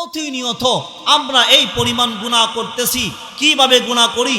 প্রতিনিয়ত আমরা এই পরিমাণ গুনাহ করতেছি। কিভাবে গুনাহ করি,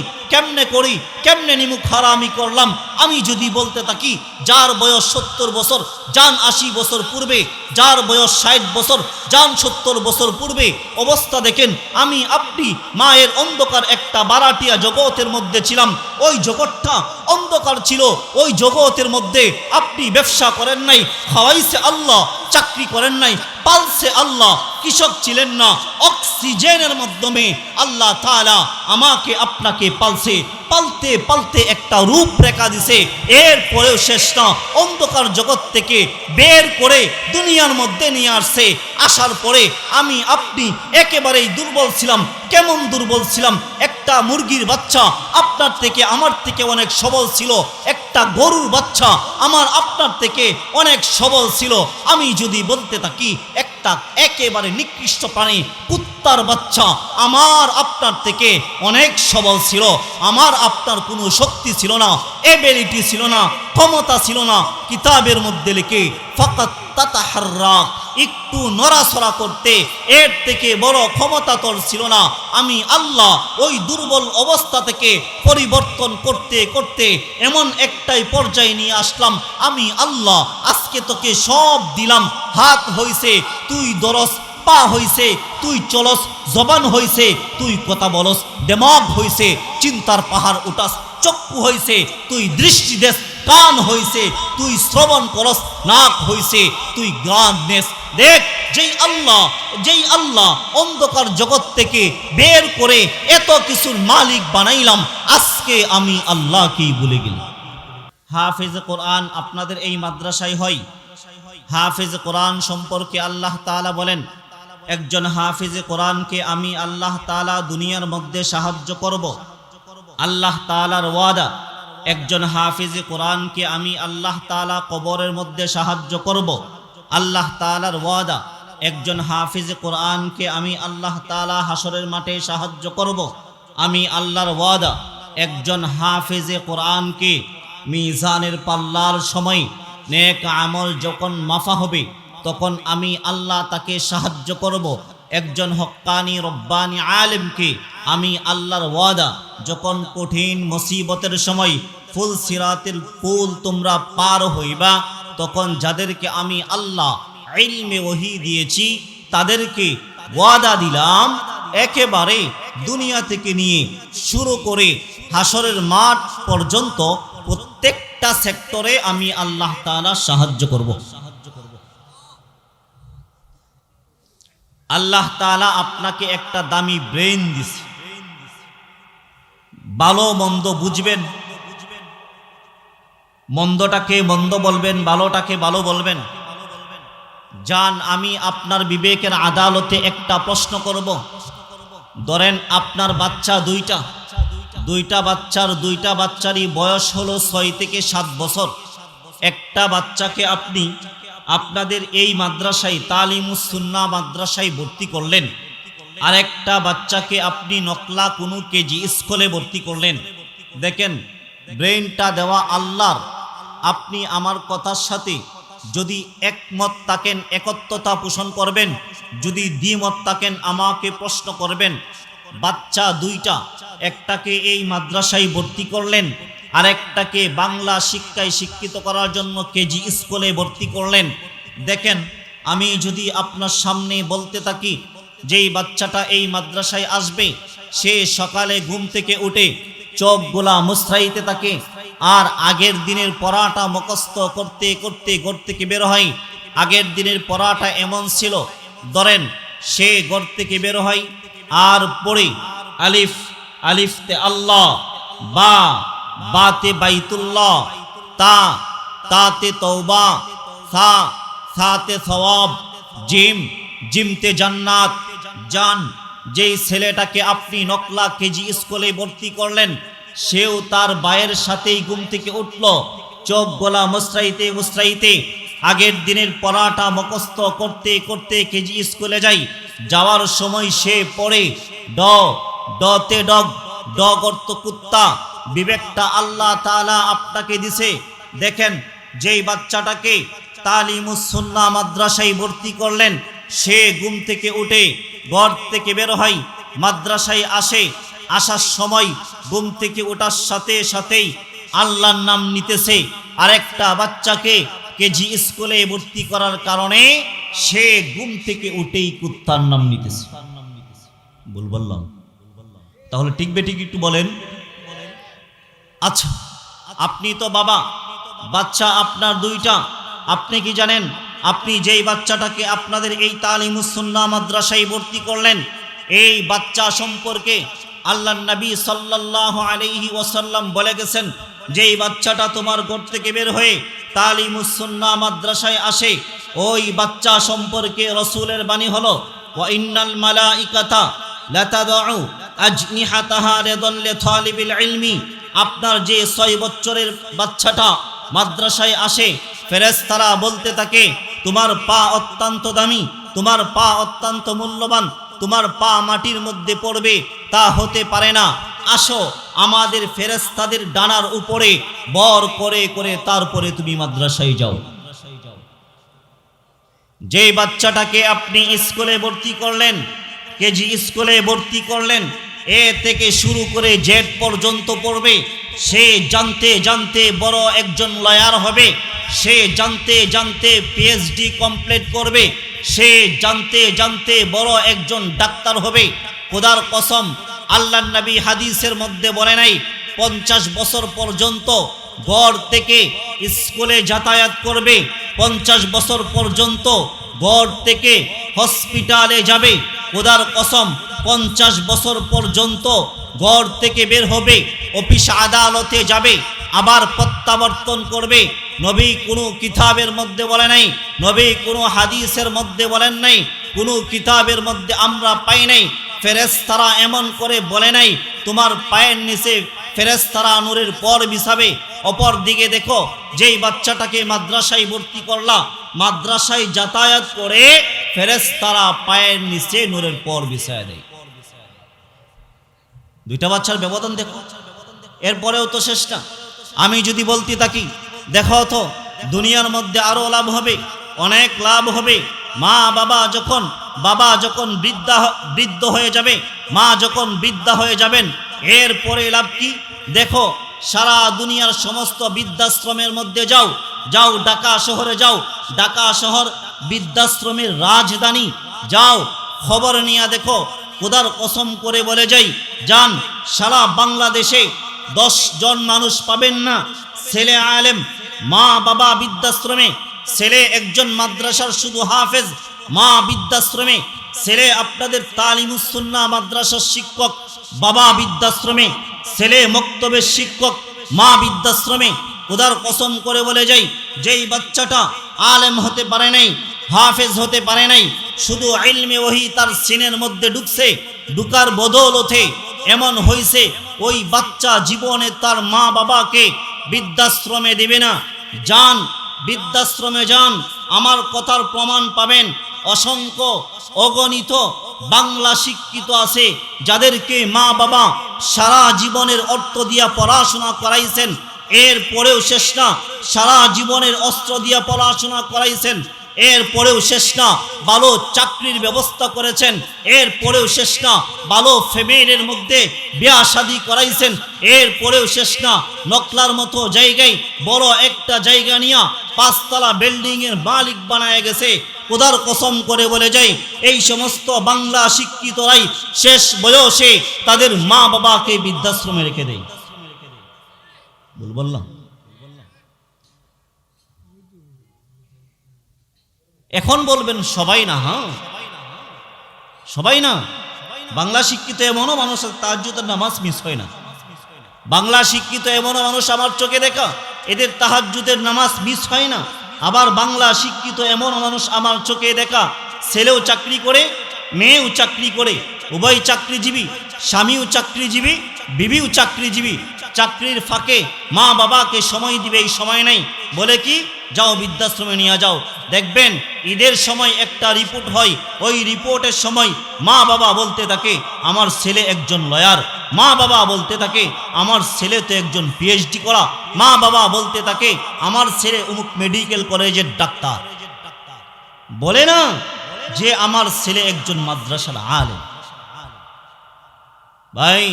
কেমনে নিমুখ হারামি করলাম। আমি যদি বলতে থাকি, যার বয়স 70 বছর যান 80 বছর পূর্বে, যার বয়স 60 বছর যান 70 বছর পূর্বে, অবস্থা দেখেন। আমি আপনি মায়ের অন্ধকার একটা বারাটিয়া জগতের মধ্যে ছিলাম। ওই জগৎটা অন্ধকার ছিল। ওই জগতের মধ্যে আপনি ব্যবসা করেন নাই, খাওয়াইছে আল্লাহ। চাকরি করেন নাই, পালছে আল্লাহ। কৃষক ছিলেন না, অক্সিজেনের মাধ্যমে আল্লাহ তাআলা আমাকে আপনাকে পালছে। পালতে পালতে একটা রূপরেখা দিছে। এরপরেও শেষ না, অন্ধকার জগৎ থেকে বের করে দুনিয়ার মধ্যে নিয়ে আসছে। আসার পরে আমি আপনি একেবারেই দুর্বল ছিলাম। কেমন দুর্বল ছিলাম? একটা মুরগির বাচ্চা আপনার থেকে আমার থেকে অনেক সবল ছিল। একটা গরুর বাচ্চা আমার আপনার থেকে অনেক সবল ছিল। আমি যদি বলতে থাকি, একটা একেবারে নিকৃষ্ট প্রাণী কুত্তার বাচ্চা আমার আপনার থেকে অনেক সবল ছিল। আমার আপনার কোনো শক্তি ছিল না, এবিলিটি ছিল না, ক্ষমতা ছিল না। কিতাবের মধ্যে লিখে ফাকাত তাতাহাররাক, একটু নড়াচড়া করতে এর থেকে বড় ক্ষমতা তোর ছিল না। আমি আল্লাহ ওই দুর্বল অবস্থা থেকে পরিবর্তন করতে করতে এমন একটাই পর্যায়ে নিয়ে আসলাম। আমি আল্লাহ আজকে তোকে সব দিলাম। হাত হইছে, তুই দরস। পা হইছে, তুই চলস। জবান হইছে, তুই কথা বলস। দিমাগ হইছে, চিন্তার পাহাড় উঠাস। চক্ষু হইছে, তুই দৃষ্টি দেস। কান হইছে, তুই শ্রবণ করস। নাক হইছে, তুই গান নেস। দেখ, যেই আল্লাহ অন্ধকার জগৎ থেকে বের করে এত কিছুর মালিক বানাইলাম, আজকে আমি আল্লাহকেই ভুলে গেলাম। হাফেজ কোরআন আপনাদের এই মাদ্রাসায় হয়। হাফেজ কোরআন সম্পর্কে আল্লাহ তাআলা বলেন, একজন হাফেজ কোরআনকে আমি আল্লাহ তাআলা দুনিয়ার মধ্যে সাহায্য করব। আল্লাহ তাআলার ওয়াদা, একজন হাফেজ কোরআনকে আমি আল্লাহ তাআলা কবরের মধ্যে সাহায্য করব। আল্লাহ তাআলার ওয়াদা, একজন হাফেজ কোরআনকে আমি আল্লাহ তাআলা হাসরের মাঠে সাহায্য করব। আমি আল্লাহর ওয়াদা, একজন হাফেজ কোরআনকে মিজানের পাল্লার সময় নেক আমল যখন মাফা হবে, তখন আমি আল্লাহ তাকে সাহায্য করব। একজন হক্কানি রব্বানি আলেমকে আমি আল্লাহর ওয়াদা, যখন কঠিন মুসিবতের সময় ফুল সিরাতের পুল তোমরা পার হইবা, তখন যাদেরকে আমি আল্লাহ ইলমে ওহী দিয়েছি তাদেরকে ওয়াদা দিলাম, একেবারে দুনিয়া থেকে নিয়ে শুরু করে হাসরের মাঠ পর্যন্ত প্রত্যেকটা সেক্টরে আমি আল্লাহ তাআলা সাহায্য করব। আল্লাহ তাআলা আপনাকে একটা দামি ব্রেন দিয়েছে। ভালো মন্দ বুঝবেন, মন্দটাকে মন্দ বলবেন, ভালোটাকে ভালো বলবেন। জান, আমি আপনার বিবেকের আদালতে একটা প্রশ্ন করব। ধরেন আপনার বাচ্চা দুইটা বাচ্চারই বয়স হলো 6 থেকে 7 বছর। একটা বাচ্চাকে আপনি আপনাদের এই মাদ্রাসায় তালিমুস সুন্নাহ মাদ্রাসায় ভর্তি করলেন, আর একটা বাচ্চাকে আপনি নকলা কোনো কেজি স্কুলে ভর্তি করলেন। দেখেন, ব্রেনটা দেওয়া আল্লাহর। আপনি আমার কথার সাথে যদি একমত থাকেন একত্বতা পোষণ করবেন, যদি দ্বিমত থাকেন আমাকে প্রশ্ন করবেন। বাচ্চা দুইটা, একটাকে এই মাদ্রাসায় ভর্তি করলেন, আর একটাকে বাংলা শিক্ষায় শিক্ষিত করার জন্য কেজি স্কুলে ভর্তি করলেন। দেখেন, আমি যদি আপনার সামনে বলতে থাকি যেই বাচ্চাটা এই মাদ্রাসায় আসবে, সে সকালে ঘুম থেকে উঠে চোখগুলা মুছরাইতে থাকে, আর আগের দিনের পড়াটা মুখস্থ করতে করতে ঘর থেকে বের হয়। আগের দিনের পড়াটা এমন ছিল, ধরেন সে ঘর থেকে বের হয় আর পড়ে আলিফ, আলিফতে আল্লাহ, বা, বাতে বাইতুল্লাহ, তা, তাতে তওবা, সা, সাতে সওয়াব, জিম, জিমতে জান্নাত, জান। যেই ছেলেটাকে আপনি নকলা কেজি স্কুলে ভর্তি করলেন, সেও তার ভাইয়ের সাথেই ঘুম থেকে উঠল, চোখ গলা মুছরাইতে মুছরাইতে আগের দিনের পড়াটা মুখস্থ করতে করতে কেজি স্কুলে যাওয়ার সময় সে পড়ে ড, ডতে ডগ, ডগ অর্থ কুত্তা। বিবেকটা আল্লাহ তাআলা আপনাকে দিছে। দেখেন, যেই বাচ্চাটাকে তালিমুস সুন্নাহ মাদ্রাসায় ভর্তি করলেন, সে ঘুম থেকে উঠে ঘর থেকে বের হয়, মাদ্রাসায় আসে, আসার সময় ঘুম থেকে ওঠার সাথে সাথেই আল্লাহর নাম নিতেছে। আরেকটা বাচ্চাকে কেজি স্কুলে ভর্তি করার কারণে সে ঘুম থেকে উঠেই কুত্তার নাম নিতেছে। ভুল বললাম? তাহলে ঠিক বেঠিক একটু বলেন। আচ্ছা, আপনি তো বাবা, বাচ্চা আপনার দুইটা। আপনি কি জানেন, আপনি যেই বাচ্চাটাকে আপনাদের এই তালিমুস সুন্নাহ মাদ্রাসায় ভর্তি করলেন, এই বাচ্চা সম্পর্কে আল্লাহর নবী সাল্লাল্লাহু আলাইহি ওয়াসাল্লাম বলে গেছেন, যেই বাচ্চাটা তোমার ঘর থেকে বের হয়ে তালিমুস সুন্নাহ মাদ্রাসায় আসে, ওই বাচ্চা সম্পর্কে রাসূলের বাণী হলো, ওয়া ইন্নাল মালাইকাতা লাতাদউ আজনিহাতাহা রিদাল লিতালিবিল ইলমি। আপনার যে 6 বছরের বাচ্চাটা মাদ্রাসায় আসে, ফেরেশতারা বলতে থাকে, তোমার পা অত্যন্ত দামি, তোমার পা অত্যন্ত মূল্যবান, তোমার পা মাটির মধ্যে পড়বে তা হতে পারে না, আসো আমাদের ফেরেশতাদের ডানার উপরে বর করে করে তারপরে তুমি মাদ্রাসায় যাও। যে বাচ্চাটাকে আপনি স্কুলে ভর্তি করলেন, কেজি স্কুলে ভর্তি করলেন, এ থেকে শুরু করে জেড পর্যন্ত পড়বে, সে জানতে জানতে বড় একজন লয়ার হবে, সে জানতে জানতে পিএইচডি কমপ্লিট করবে, সে জানতে জানতে বড় একজন ডাক্তার হবে। খোদার কসম, আল্লাহর নবী হাদিসের মধ্যে বলে নাই 50 বছর পর্যন্ত ঘর থেকে স্কুলে যাতায়াত করবে, 50 বছর পর্যন্ত ঘর থেকে হসপিটালে যাবে। খোদার কসম, 50 বছর পর্যন্ত ঘর থেকে বের হবে, অফিস আদালতে যাবে, আবার প্রত্যাবর্তন করবে। নবী কোনো কিতাবের মধ্যে বলে নাই, নবী কোনো হাদিসের মধ্যে বলেন নাই, কোনো কিতাবের মধ্যে আমরা পাই নাই। ফেরেশতারা এমন করে বলে নাই তোমার পায়ের নিচে ফেরেশতারা নূরের পর বিছাবে। অপর দিকে দেখো, যেই বাচ্চাটাকে মাদ্রাসায় ভর্তি করলা, মাদ্রাসায় যাতায়াত করে ফেরেশতারা পায়ের নিচে নূরের পর বিছায় দেয়। দুইটা বাচ্চার ব্যবধান দেখো। এরপরেও তো শেষ না। আমি যদি বলতে থাকি, দেখো তো দুনিয়ার মধ্যে আরো লাভ হবে, অনেক লাভ হবে। বাবা যখন বৃদ্ধ হয়ে যাবে, মা যখন বৃদ্ধা হয়ে যাবেন, এরপরে লাভ কি? দেখো, সারা দুনিয়ার সমস্ত বৃদ্ধাশ্রমের মধ্যে যাও, ঢাকা শহরে যাও, ঢাকা শহর বৃদ্ধাশ্রমের রাজধানী, যাও খবর নিয়ে দেখো। খোদার কসম করে বলে যাই, যান, সারা বাংলাদেশে 10 জন মানুষ পাবেন না ছেলে আলেম, মা বাবা বৃদ্ধাশ্রমে, ছেলে একজন মাদ্রাসার শুধু হাফেজ, মা বৃদ্ধাশ্রমে, ছেলে আপনাদের তালিমুস সুন্নাহ মাদ্রাসার শিক্ষক, বাবা বৃদ্ধাশ্রমে, ছেলে মক্তবের শিক্ষক, মা বৃদ্ধাশ্রমে। খোদার কসম করে বলে যাই, যেই বাচ্চাটা আলেম হতে পারে নাই, হাফেজ হতে পারে নাই, শুধু ইলমে ওহী তার সিনের মধ্যে ঢুকছে, ঢুকার বদৌলতে এমন হইছে ওই বাচ্চা জীবনে তার মা বাবাকে বৃদ্ধাশ্রমে দেবে না। যান, বৃদ্ধাশ্রমে যান, আমার কথার প্রমাণ পাবেন। অসংখ্য অগণিত বাংলা শিক্ষিত আছে যাদেরকে মা বাবা সারা জীবনের অর্থ দিয়া পড়াশোনা করাইছেন, এরপরেও শেষ না। সারা জীবনের অস্ত্র দিয়া পড়াশোনা করাইছেন, এরপরেও শেষ না। ভালো চাকরির ব্যবস্থা করেছেন, এরপরেও শেষ না। ভালো ফ্যামিলির মধ্যে বিয়া শাদী করাইছেন, এরপরেও শেষ না। নকলার মতো জায়গায় বড় একটা জায়গা নিয়ে 5 তলা বিল্ডিং এর মালিক বানায় গেছে। খোদার কসম করে বলে যাই, এই সমস্ত বাংলা শিক্ষিতরাই শেষ বয়সে তাদের মা বাবাকে বৃদ্ধাশ্রমে রেখে দেয়। বললাম, এখন বলবেন সবাই না, হ্যাঁ সবাই না। বাংলা শিক্ষিত এমনও মানুষ তাহাজ্জুদের নামাজ মিস হয় না। বাংলা শিক্ষিত এমনও মানুষ আমার চোখে দেখা, এদের তাহাজ্জুদের নামাজ মিস হয় না। আবার বাংলা শিক্ষিত এমন মানুষ আমার চোখে দেখা, ছেলেও চাকরি করে, মেয়েও চাকরি করে, উভয় চাকরিজীবী, স্বামীও চাকরিজীবী, বিবিও চাকরিজীবী। চাকরির ফাঁকে মা বাবাকে সময় দিবে এই সময় নাই, বলে কি যাও বৃদ্ধাশ্রমে নিয়ে যাও। দেখবেন ঈদের সময় একটা রিপোর্ট হয়, ওই রিপোর্টের সময় মা বাবা বলতে থাকে আমার ছেলে একজন লয়ার, মা বাবা বলতে থাকে আমার ছেলে তো একজন পিএইচডি করা, মা বাবা বলতে থাকে আমার ছেলে অমুক মেডিকেল কলেজের ডাক্তার। বলে না, যে আমার ছেলে একজন মাদ্রাসার আলেম। ভাই,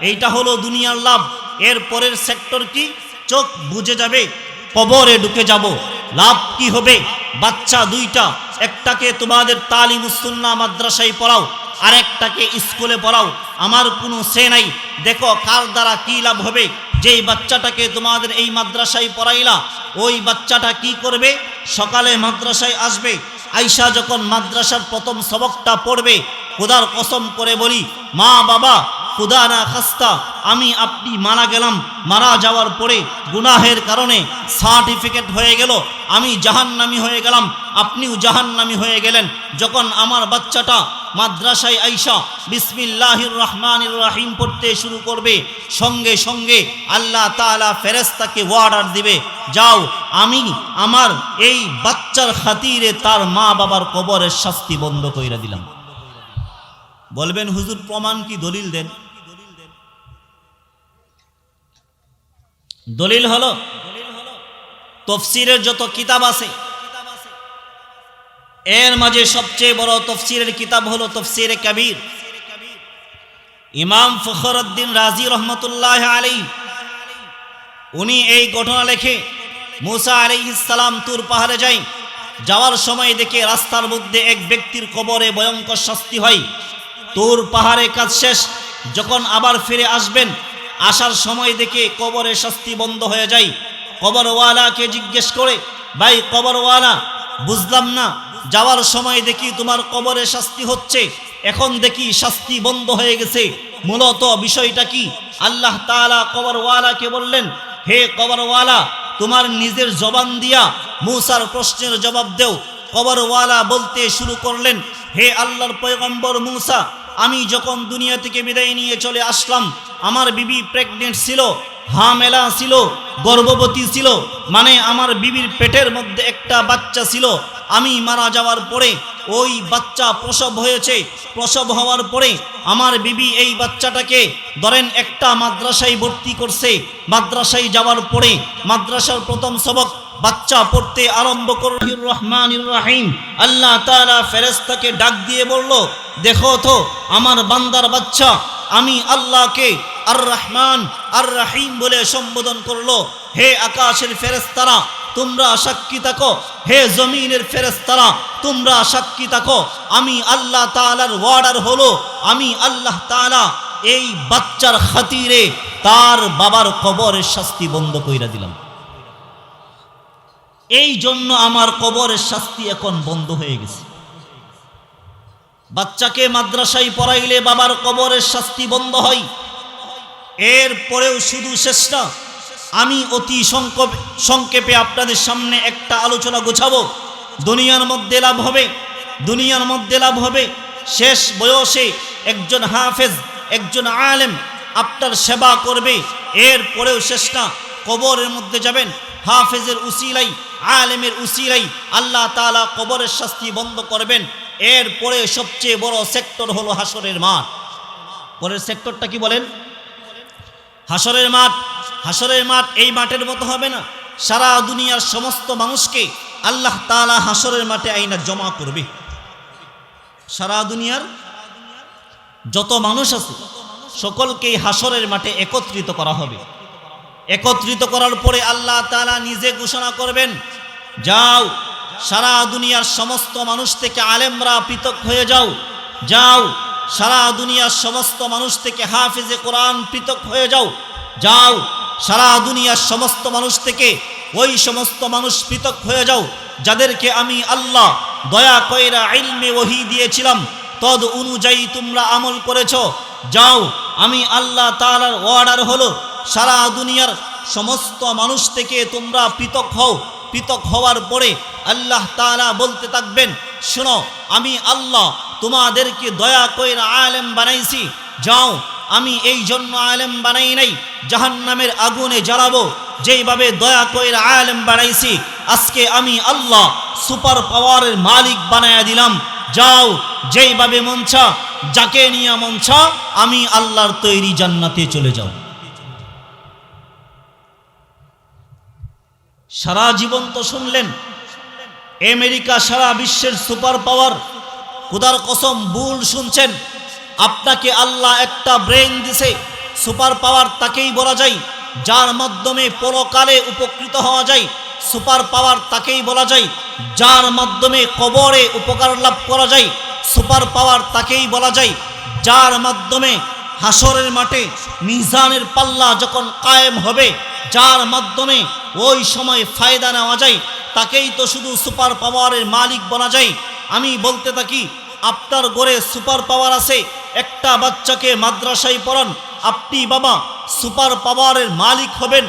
এইটা হলো দুনিয়ার লাভ। এর পরের সেক্টর কি? চোখ বুঝে যাবে, কবরে ঢুকে যাব, লাভ কি হবে? বাচ্চা দুইটা, একটাকে তোমাদের তালিমুস সুন্নাহ মাদ্রাসায় পড়াও, আর একটাকে স্কুলে পড়াও, আমার কোনো সে নাই। দেখো কার দ্বারা কি লাভ হবে। যেই বাচ্চাটাকে তোমাদের এই মাদ্রাসায় পড়াইলা, ওই বাচ্চাটা কি করবে? সকালে মাদ্রাসায় আসবে, আইসা যখন মাদ্রাসার প্রথম সবকটা পড়বে, খোদার কসম করে বলি, মা বাবা খুদা না খাস্তা আমি আপনি মারা গেলাম, মারা যাওয়ার পরে গুনাহের কারণে সার্টিফিকেট হয়ে গেল, আমি জাহান্নামী হয়ে গেলাম, আপনিও জাহান্নামী হয়ে গেলেন। যখন আমার বাচ্চাটা মাদ্রাসায় আইসা বিসমিল্লাহির রহমানির রহিম পড়তে শুরু করবে, সঙ্গে সঙ্গে আল্লাহ তাআলা ফেরেশতাকে অর্ডার দিবে, যাও আমি আমার এই বাচ্চার খাতিরে তার মা বাবার কবরের শাস্তি বন্ধ কইরা দিলাম। বলবেন হুজুর প্রমাণ কি? দলিল দেন। দলিল হলো তফসিরের যত কিতাব আছে, এর মাঝে সবচেয়ে বড় তফসিরের কিতাব হলো তফসিরে কবির। ইমাম ফখরুদ্দিন রাজি রহমতুল্লাহ আলাইহি উনি এই ঘটনা লেখে, মুসা আলাইহিস সালাম তুর পাহাড়ে যায়, যাওয়ার সময় দেখে রাস্তার মধ্যে এক ব্যক্তির কবরে ভয়ঙ্কর শাস্তি হয়। তুর পাহাড়ে কাজ শেষ, যখন আবার ফিরে আসবেন, আসার সময় দেখে কবরে শাস্তি বন্ধ হয়ে যায়। কবরওয়ালাকে জিজ্ঞেস করে, ভাই কবরওয়ালা, বুঝলাম না, যাওয়ার সময় দেখি তোমার কবরে শাস্তি হচ্ছে, এখন দেখি শাস্তি বন্ধ হয়ে গেছে, মূলত বিষয়টা কি? আল্লাহ তাআলা কবরওয়ালাকে বললেন, হে কবরওয়ালা, তোমার নিজের জবান দিয়া মুসার প্রশ্নের জবাব দেও। কবরওয়ালা বলতে শুরু করলেন, হে আল্লাহর পয়গম্বর মুসা, আমি যখন দুনিয়া থেকে বিদায় নিয়ে চলে আসলাম, আমার বিবি প্রেগনেন্ট ছিল, হামেলা ছিল, গর্ভবতী ছিল, মানে আমার বিবির পেটের মধ্যে একটা বাচ্চা ছিল। আমি মারা যাওয়ার পরে ওই বাচ্চা প্রসব হয়েছে, প্রসব হওয়ার পরে আমার বিবি এই বাচ্চাটাকে ধরেন একটা মাদ্রাসায় ভর্তি করছে। মাদ্রাসায় যাওয়ার পরে মাদ্রাসার প্রথম সবক বাচ্চা পড়তে আরম্ভ করল, রহমানির রহিম। আল্লাহ তাআলা ফেরেশতাকে ডাক দিয়ে বলল, দেখো তো আমার বান্দার বাচ্চা, আমি আল্লাহকে আর রহমান আর রহিম বলে সম্বোধন করলো। হে আকাশের ফেরেশতারা তোমরা সাক্ষী থাকো, হে জমিনের ফেরেশতারা তোমরা সাক্ষী থাকো, আমি আল্লাহ তাআলার অর্ডার হলো, আমি আল্লাহ তাআলা এই বাচ্চার খাতিরে তার বাবার কবরের শাস্তি বন্ধ কইরা দিলাম। এই জন্য আমার কবরের শাস্তি এখন বন্ধ হয়ে গেছে। বাচ্চাকে মাদ্রাসায় পড়াইলে বাবার কবরের শাস্তি বন্ধ হয়। এর পরেও শুধু শেষ না, আমি অতি সংক্ষেপে আপনাদের সামনে একটা আলোচনা গোছাবো। দুনিয়ার মধ্যে লাভ হবে, দুনিয়ার মধ্যে লাভ হবে। শেষ বয়সে একজন হাফেজ, একজন আলেম আপনার সেবা করবে। এর পরেও শেষ না, কবরের মধ্যে যাবেন, হাফেজের উসিলাই, আলেমের উসিলাই আল্লাহ তাআলা কবরের শাস্তি বন্ধ করবেন। এরপরে সবচেয়ে বড় সেক্টর হলো হাসরের মাঠ। পরের সেক্টরটা কি বলেন? হাসরের মাঠ। হাসরের মাঠ এই মাঠের মতো হবে না, সারা দুনিয়ার সমস্ত মানুষকে আল্লাহ তাআলা হাসরের মাঠে আইনা জমা করবে। সারা দুনিয়ার যত মানুষ আছে সকলকেই হাসরের মাঠে একত্রিত করা হবে। একত্রিত করার পরে আল্লাহ তাআলা নিজে ঘোষণা করবেন, যাও সারা দুনিয়ার সমস্ত মানুষ থেকে আলেমরা পৃথক হয়ে যাও, যাও সারা দুনিয়ার সমস্ত মানুষ থেকে হাফেজে কোরআন পৃথক হয়ে যাও, যাও সারা দুনিয়ার সমস্ত মানুষ থেকে ওই সমস্ত মানুষ পৃথক হয়ে যাও যাদেরকে আমি আল্লাহ দয়া কইরা ইলমে ওহী দিয়েছিলাম, তদ অনুযায়ী তোমরা আমল করেছো। যাও, আমি আল্লাহ তাআলার অর্ডার হলো সারা দুনিয়ার সমস্ত মানুষ থেকে তোমরা পৃথক হও। পৃথক হওয়ার পরে আল্লাহ তাআলা বলতে থাকবেন, শোনো আমি আল্লাহ তোমাদেরকে দয়া কইরা আলেম বানাইছি, যাও আমি এই জন্য আলেম বানাই নাই জাহান্নামের আগুনে জ্বালাবো, যেইভাবে দয়া কইরা আলেম বানাইছি আজকে আমি আল্লাহ সুপার পাওয়ারের মালিক বানায়া দিলাম, যাও যেইভাবে মনছা যাকে নিয়া মনছা আমি আল্লাহর তৈরি জান্নাতে চলে যাও। সারা জীবন তো শুনলেন আমেরিকা সারা বিশ্বের সুপার পাওয়ার, খোদার কসম ভুল শুনছেন। আপনাকে আল্লাহ একটা ব্রেন দিছে। সুপার পাওয়ার তাকেই বলা যায় যার মাধ্যমে পরকালে উপকৃত হওয়া যায়। সুপার পাওয়ার তাকেই বলা যায় যার মাধ্যমে কবরে উপকার লাভ করা যায়। সুপার পাওয়ার তাকেই বলা যায় যার মাধ্যমে হাসরের মাঠে মিজানের পাল্লা যখন কায়েম হবে, যার মাধ্যমে ওই সময় ফায়দা নেওয়া যায়, তাকেই তো শুধু সুপার পাওয়ারের মালিক বলা যায়। আমি বলতে থাকি, আপনার ঘরে সুপার পাওয়ার আছে, একটা বাচ্চাকে মাদ্রাসায় পড়ান, আপনি বাবা সুপার পাওয়ারের মালিক হবেন।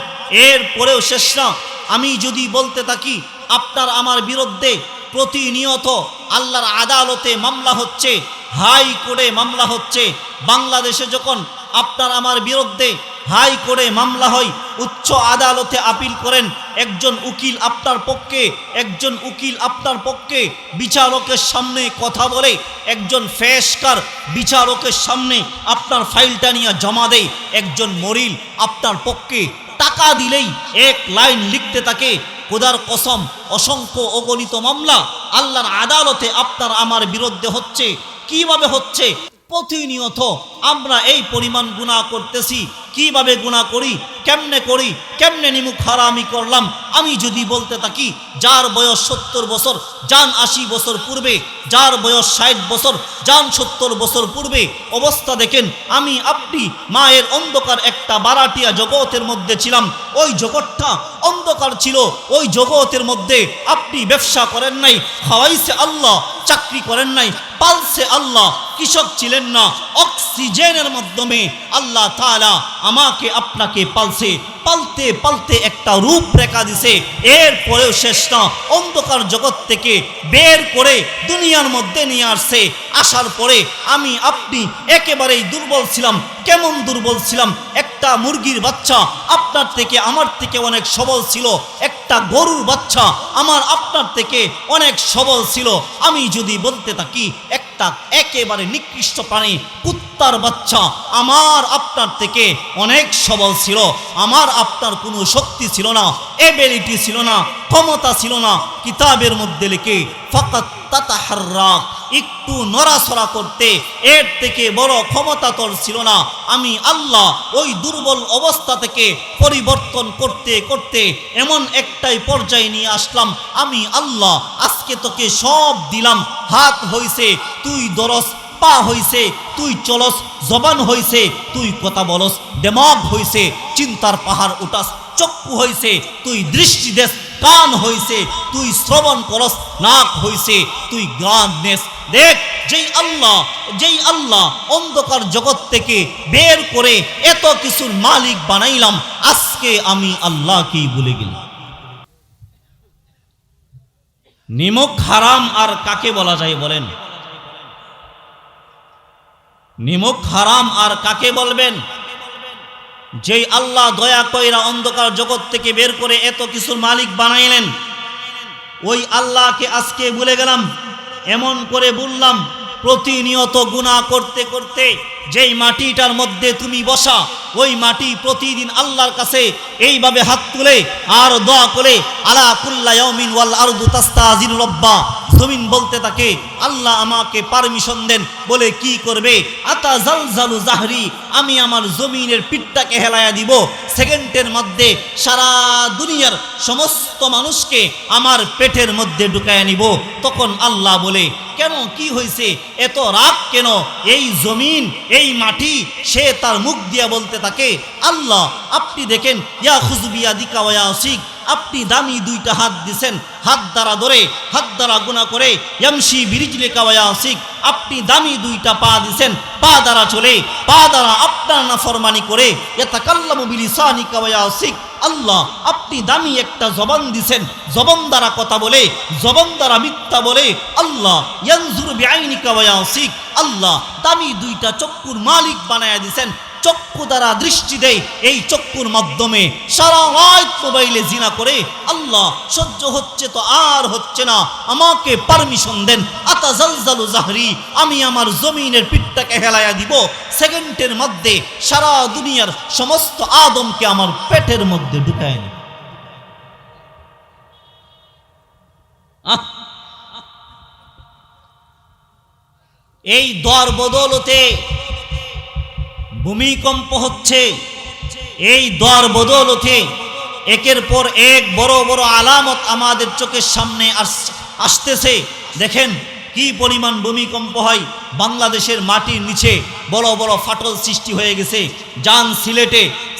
এর পরেও শেষ না। আমি যদি বলতে থাকি, আপনার আমার বিরুদ্ধে প্রতিনিয়ত আল্লাহর আদালতে মামলা হচ্ছে, হাইকোর্টে মামলা হচ্ছে। বাংলাদেশে যখন আপনার আমার বিরুদ্ধে হাইকোর্টে মামলা হয়, উচ্চ আদালতে আপিল করেন, একজন উকিল আপনার পক্ষে, একজন উকিল আপনার পক্ষে বিচারকের সামনে কথা বলে, একজন পেশকার বিচারকের সামনে আপনার ফাইলটা নিয়ে জমা দেয়, একজন মরিল আপনার পক্ষে টাকা দিলেই এক লাইন লিখতে থাকে। খোদার কসম অসংখ্য অগণিত মামলা আল্লাহর আদালতে আপনার আমার বিরুদ্ধে হচ্ছে। কিভাবে হচ্ছে? প্রতিনিয়ত আমরা এই পরিমাণ গুনাহ করতেছি। কিভাবে গুনাহ করি, কেমনে নিমুখ হারামি করলাম। আমি যদি বলতে থাকি, যার বয়স 70 বছর যান 80 বছর পূর্বে, যার বয়স 60 বছর যান 70 বছর পূর্বে, অবস্থা দেখেন। আমি আপনি মায়ের অন্ধকার একটা বারাটিয়া জগতের মধ্যে ছিলাম। ওই জগৎটা অন্ধকার ছিল। ওই জগতের মধ্যে আপনি ব্যবসা করেন নাই, খাওয়াইছে আল্লাহ। চাকরি করেন নাই, পালছে আল্লাহ। কৃষক ছিলেন না, অক্সিজেনের মাধ্যমে আল্লাহ তাআলা আমাকে আপনাকে পালছে। পালতে পালতে একটা রূপরেখা দিছে। এরপরেও শেষ না, অন্ধকার জগৎ থেকে বের করে দুনিয়ার মধ্যে নিয়ে আসছে। আসার পরে আমি আপনি একেবারেই দুর্বল ছিলাম। কেমন দুর্বল ছিলাম? একটা মুরগির বাচ্চা আপনার থেকে আমার থেকে অনেক সবল ছিল। একটা গরুর বাচ্চা আমার আপনার থেকে অনেক সবল ছিল। আমি যদি বলতে থাকি, একটা একেবারে নিকৃষ্ট প্রাণী কুত্তার বাচ্চা আমার আপনার থেকে অনেক সবল ছিল। আমার আপনার কোনো শক্তি ছিল না, এবিলিটি ছিল না, ক্ষমতা ছিল না। কিতাবের মধ্যে লিখে ফাকাত তাতাহাররাক, একটু নড়াচড়া করতে, এর থেকে বড় ক্ষমতা তোর ছিল না। আমি আল্লাহ ওই দুর্বল অবস্থা থেকে পরিবর্তন করতে করতে এমন একটাই পর্যায়ে নিয়ে আসলাম। আমি আল্লাহ আজকে তোকে সব দিলাম। হাত হইছে তুই দরস, পা হইছে তুই চলস, জবান হইছে তুই কথা বলস, দিমাগ হইছে চিন্তার পাহাড় উঠাস, চক্ষু হইছে তুই দৃষ্টি দেস, কান হইছে তুই শ্রবণ করস, নাক হইছে তুই গান নেস। দেখ, যেই আল্লাহ অন্ধকার জগৎ থেকে বের করে এত কিছুর মালিক বানাইলাম, আজকে আমি আল্লাহকেই ভুলে গেলাম। নিমক হারাম আর কাকে বলা যায় বলেন? নিমক হারাম আর কাকে বলবেন? যেই আল্লাহ দয়া কইরা অন্ধকার জগৎ থেকে বের করে এত কিছুর মালিক বানাইলেন, ওই আল্লাহকে আজকে ভুলে গেলাম। এমন করে বললাম, প্রতিনিয়ত গুনাহ করতে করতে যেই মাটিটার মধ্যে তুমি বসা, ওই মাটি প্রতিদিন আল্লাহর কাছে এইভাবে হাত তুলে আর দোয়া করে, আলা কুল্লা ইয়াউমিন ওয়াল আরদু তাস্তাযিনু রাব্বা, জমিন বলতে থাকে আল্লাহ আমাকে পারমিশন দেন। বলে কি করবে? আতা জালজালু জাহরি, আমি আমার জমিনের পিঠটাকে হেলায়া দিব। সেকেন্ডের মধ্যে সারা দুনিয়ার সমস্ত মানুষকে আমার পেটের মধ্যে ঢুকায়া নিব। তখন আল্লাহ বলে, কেন, কি হয়েছে, এত রাগ কেন? এই জমিন, এই মাটি, সে তার মুখ দিয়া বলতে থাকে, আল্লাহ আপনি দেখেন, ইয়া খুজবিয়া দিকা ওয়া ইয়াসিক, আপনি দামি দুইটা হাত দিছেন, হাত দ্বারা ধরে, হাত দ্বারা গুনাহ করে, ইয়ামশি বিরিজলিকা ওয়া ইয়াসিক, আপনি দামি দুইটা পা দিছেন, পা দ্বারা চলে, পা দ্বারা আপনার নাফরমানি করে, ইয়াতাকাল্লামু বিলিসানিকা ওয়া ইয়াসিক, আল্লাহ আপনি দামি একটা জবান দিছেন, জবান দ্বারা কথা বলে, জবান দ্বারা মিথ্যা বলে, আল্লাহ ইয়ানজুরু বিআইনিকা ওয়া ইয়াসিক, আল্লাহ দামি দুইটা চক্ষুর মালিক বানায়া দিছেন, চক্ষু দ্বারা দৃষ্টি দেয়, এই চক্ষুর মাধ্যমে সারা রাত মোবাইলে জিনা করে। আল্লাহ সহ্য হচ্ছে তো আর হচ্ছে না, আমাকে পারমিশন দেন। আতা জালজালু জাহরি, আমি আমার জমিনের পিঠটাকে হেলায়া দিব। সেকেন্ডের মধ্যে সারা দুনিয়ার সমস্ত আদমকে আমার পেটের মধ্যে ঢুকায় নি। এই দর বদলতে ভূমিকম্প হচ্ছে, এই দর বদলতে একের পর এক বড় বড় আলামত আমাদের চোখের সামনে আসতেছে। দেখেন কি পরিমাণ ভূমিকম্প হয়। বাংলাদেশের মাটির নিচে বড় বড় ফাটল সৃষ্টি হয়ে গেছে। যান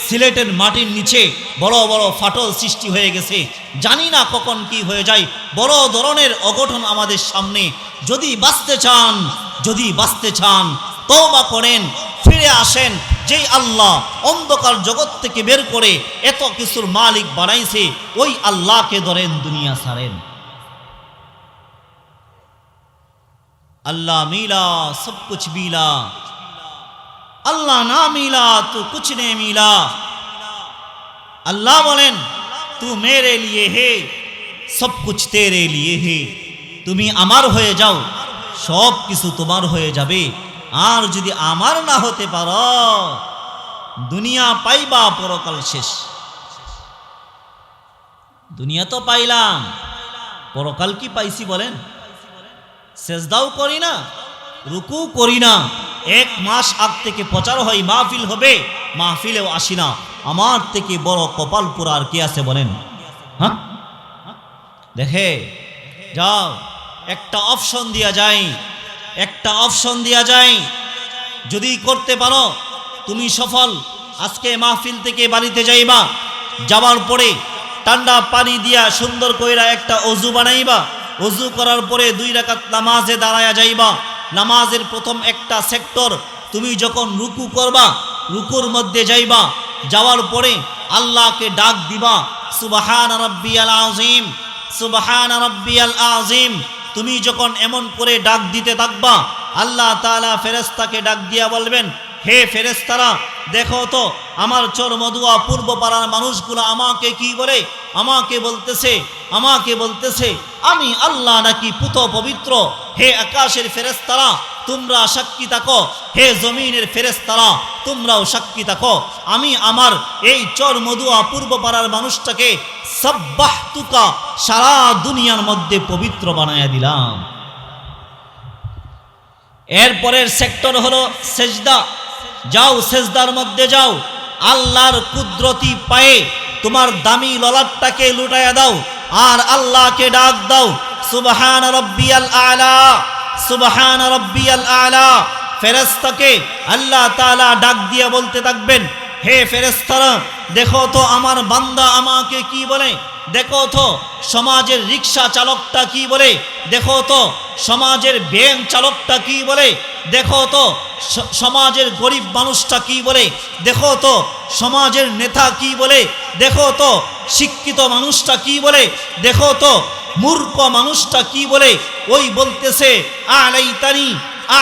সিলেটের মাটির নিচে বড় বড় ফাটল সৃষ্টি হয়ে গেছে। জানি না কখন কি হয়ে যায়। বড় ধরনের অঘটন আমাদের সামনে। যদি বাঁচতে চান তওবা করেন, ফিরে আসেন। যেই আল্লাহ অন্ধকার জগৎ থেকে বের করে এত কিছুর মালিক বানাইছে, ওই আল্লাহকে ধরেন, দুনিয়া ছাড়েন। अल्लाह मिला सब कुछ मिला, अल्लाह ना मिला तो कुछ नहीं मिला। अल्लाह बोलें तू मेरे लिए है, सब कुछ तेरे लिए है। তুমি আমার হয়ে যাও, সব কিছু তোমার হয়ে যাবে। আর যদি আমার না হতে পারো, দুনিয়া পাইবা পরকাল শেষ। দুনিয়া তো পাইলাম, পরকাল কি পাইছি বলেন? সেজদাও করি না, রুকু করি না। এক মাস আগ থেকে প্রচার হয় মাহফিল হবে, মাহফিলেও আসি না। আমার থেকে বড় কপাল পুরা আর কে আছে বলেন? হ্যাঁ, দেখে যাও, একটা অপশন দেয়া যায়, যদি করতে পারো তুমি সফল। আজকে মাহফিল থেকে বাড়িতে যাইবা, যাওয়ার পরে ঠান্ডা পানি দিয়া সুন্দর কইরা একটা অজু বানাইবা। অজু করার পরে 2 রাকাত নামাজে দাঁড়ায়া যাইবা। নামাজের প্রথম একটা সেক্টর তুমি যখন রুকু করবা, রুকুর মধ্যে যাইবা। যাওয়ার পরে আল্লাহকে ডাক দিবা, সুবহান রাব্বিয়াল আযীম, সুবহান রাব্বিয়াল আযীম। তুমি যখন এমন করে ডাক দিতে থাকবা, আল্লাহ তাআলা ফেরেশতাকে ডাক দিয়া বলবেন, হে ফেরেশতারা, দেখো তো আমার চর মধুয়া পূর্ব পাড়ার মানুষগুলো আমাকে কি বলে? আমাকে বলতেছে আমি আল্লাহ নাকি পুত পবিত্র। হে আকাশের ফেরেশতারা, তোমরা সাক্ষী থাকো। হে জমিনের ফেরেশতারা, তোমরাও সাক্ষী থাকো। আমি আমার এই চর মধুয়া পূর্ব পাড়ার মানুষটাকে সাব্বাহতুকা, সারা দুনিয়ার মধ্যে পবিত্র বানায়া দিলাম। এরপরের সেক্টর হলো সেজদা। যাও, সেজদার মধ্যে যাও। আল্লাহর কুদরতি পায়ে তোমার দামি ললাটটাকে লুটায়া দাও, আর আল্লাহকে ডাক দাও, সুবহান রাব্বিয়াল আলা, সুবহান রাব্বিয়াল আলা। ফেরেশতাকে আল্লাহ তাআলা ডাক দিয়ে বলতে থাকবেন, হে ফেরেশতারা, দেখো তো আমার বান্দা আমাকে কি বলে। দেখো তো সমাজের রিক্সা চালকটা কি বলে। দেখো তো সমাজের ভ্যান চালকটা কি বলে। দেখো তো সমাজের গরিব মানুষটা কি বলে। দেখো তো সমাজের নেতা কি বলে। দেখো তো শিক্ষিত মানুষটা কি বলে। দেখো তো মূর্খ মানুষটা কি বলে। ওই বলতেছে আলাইতানি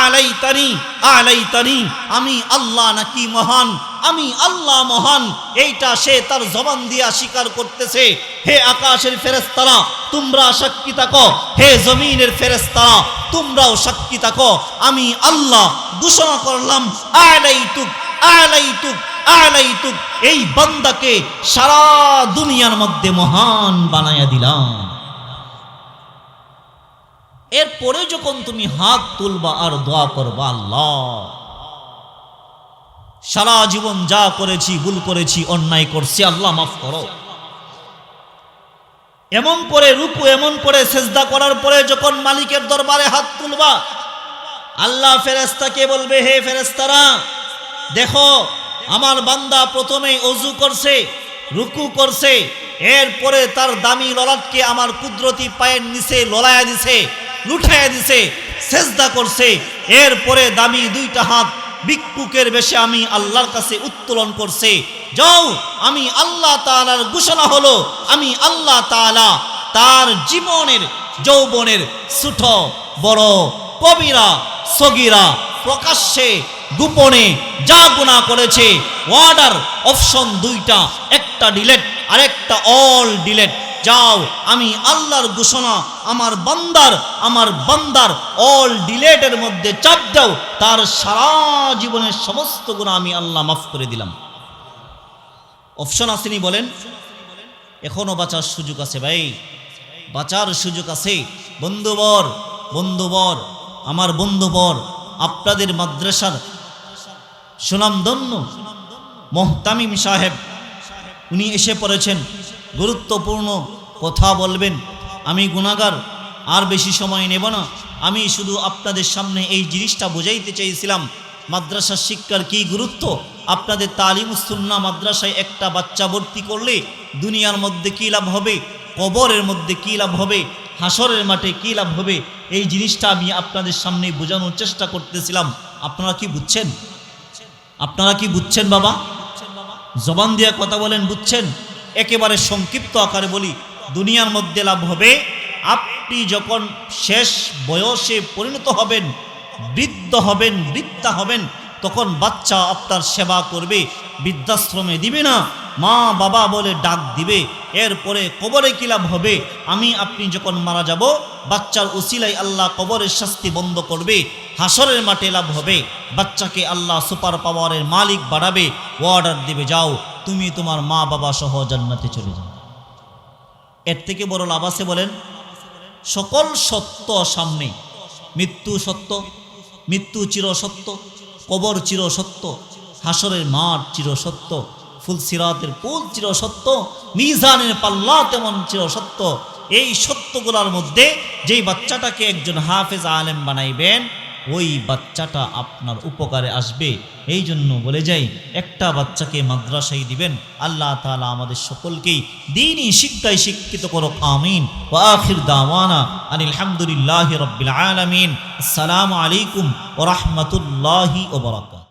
আলাইতানি আলাইতানি, আমি আল্লাহ নাকি মহান, আমি আল্লাহ মহান। এইটা সে তার জবান দিয়া স্বীকার করতেছে। হে আকাশের ফেরেশতারা, তোমরা সাক্ষী থাকো। হে জমিনের ফেরেশতারা, তোমরাও সাক্ষী থাকো। আমি আল্লাহ ঘোষণা করলাম, আলাইতুক আলাইতুক আলাইতুক, এই বান্দাকে সারা দুনিয়ার মধ্যে মহান বানায়া দিলাম। এরপরে যখন তুমি হাত তুলবা আর দোয়া করবা, আল্লাহ সারা জীবন যা করেছি, ভুল করেছি, অন্যায় করছি, আল্লাহ মাফ করো। এমন করে রুকু, এমন করে সেজদা করার পরে যখন মালিকের দরবারে হাত তুলবা, আল্লাহ ফেরেশতাকে বলবে, হে ফেরেশতারা, দেখো আমার বান্দা প্রথমে অজু করছে, রুকু করছে, এরপরে তার দামি ললাটকে আমার কুদরতি পায়ের নিচে ললায়া দিছে, লুঠাইয়া দিছে, সেজদা করছে। এরপরে দামি 2টা হাত ভিক্ষুকের বেশে আমি আল্লাহর কাছে উত্তোলন করছে। যাও, আমি আল্লাহ তাআলার ঘোষণা হলো, আমি আল্লাহ তাআলা তার জীবনের যৌবনের ছোট বড়, কবিরা সগীরা, প্রকাশ্যে গোপনে যা গুনাহ করেছে, ওয়ার্ডার অপশন 2টা, একটা ডিলেট আর একটা অল ডিলেট। যাও, আমি আল্লাহর ঘোষণা, আমার বান্দার অল ডিলেটের মধ্যে চাপ দাও, তার সারা জীবনের সমস্ত গুনাহ আমি আল্লাহ মাফ করে দিলাম। অপশন আসেনি বলেন? এখনো বাঁচার সুযোগ আছে ভাই, বাঁচার সুযোগ আছে। বন্ধুবর, আমার বন্ধুবর, আপনাদের মাদ্রাসার সুনামধন্য মোহতামিম সাহেব, উনি এসে পড়েছেন, গুরুত্বপূর্ণ কথা বলবেন। আমি গুনাহগার, আর বেশি সময় নেব না। আমি শুধু আপনাদের সামনে এই জিনিসটা বোঝাইতে চাইছিলাম মাদ্রাসার শিক্ষার কি গুরুত্ব। আপনাদের তালিমুস সুন্নাহ মাদ্রাসায় একটা বাচ্চা ভর্তি করলে দুনিয়ার মধ্যে কী লাভ হবে, কবরের মধ্যে কী লাভ হবে, হাসরের মাঠে কী লাভ হবে, এই জিনিসটা আমি আপনাদের সামনে বোঝানোর চেষ্টা করতেছিলাম। আপনারা কি বুঝছেন? আপনারা কি বুঝছেন বাবা? জবান দিয়ে কথা বলেন, বুঝছেন? একেবারে সংক্ষিপ্ত আকারে বলি, দুনিয়ার মধ্যে লাভ হবে আপনি যখন শেষ বয়সে পরিণত হবেন, বৃদ্ধ হবেন, বৃদ্ধা হবেন, তখন বাচ্চা আপনার সেবা করবে, বৃদ্ধাশ্রমে দিবে না, মা বাবা বলে ডাক দিবে। এরপরে কবরে কী লাভ হবে? আমি আপনি যখন মারা যাব, বাচ্চার উসিলাই আল্লাহ কবরের শাস্তি বন্ধ করবে। হাসরের মাঠে লাভ হবে, বাচ্চাকে আল্লাহ সুপার পাওয়ারের মালিক বাড়াবে, অর্ডার দিবে, যাও তুমি তোমার মা বাবা সহ জান্নাতে চলে যাও। এর থেকে বড় লাভ আছে বলেন? সকল সত্য সামনে, মৃত্যু সত্য, মৃত্যু চির সত্য, কবর চির সত্য, হাসরের মাঠ চির সত্য, ফুলসিরাতের পুল চির সত্য, মিজানের পাল্লা তেমন চির সত্য। এই সত্যগুলোর মধ্যে যেই বাচ্চাটাকে একজন হাফেজ আলেম বানাইবেন, ওই বাচ্চাটা আপনার উপকারে আসবে। এই জন্য বলে যাই, একটা বাচ্চাকে মাদ্রাসায় দিবেন। আল্লাহ তাআলা আমাদের সকলকেই দ্বীনি শিক্ষায় শিক্ষিত করুক, আমিন। ওয়া আখির দাওয়ানা আনিল হামদুলিল্লাহি রাব্বিল আলামিন। আসসালামু আলাইকুম ওয়া রাহমাতুল্লাহি ওয়া বারাকাতুহু।